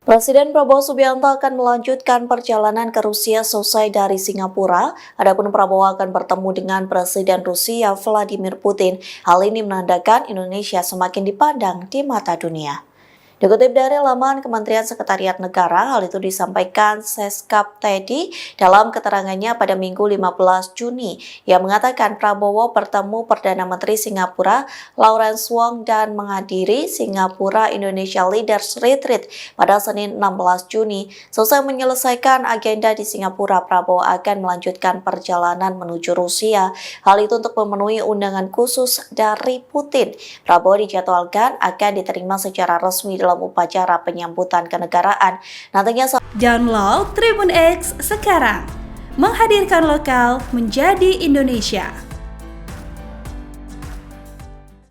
Presiden Prabowo Subianto akan melanjutkan perjalanan ke Rusia selesai dari Singapura. Adapun Prabowo akan bertemu dengan Presiden Rusia Vladimir Putin. Hal ini menandakan Indonesia semakin dipandang di mata dunia. Dikutip dari laman Kementerian Sekretariat Negara, hal itu disampaikan Seskap Teddy dalam keterangannya pada Minggu 15 Juni. Ia mengatakan Prabowo bertemu Perdana Menteri Singapura Lawrence Wong dan menghadiri Singapura Indonesia Leaders Retreat pada Senin 16 Juni. Selesai menyelesaikan agenda di Singapura, Prabowo akan melanjutkan perjalanan menuju Rusia. Hal itu untuk memenuhi undangan khusus dari Putin. Prabowo dijadwalkan akan diterima secara resmi dalam upacara penyambutan kenegaraan. Nantinya download Tribun X sekarang, menghadirkan lokal menjadi Indonesia.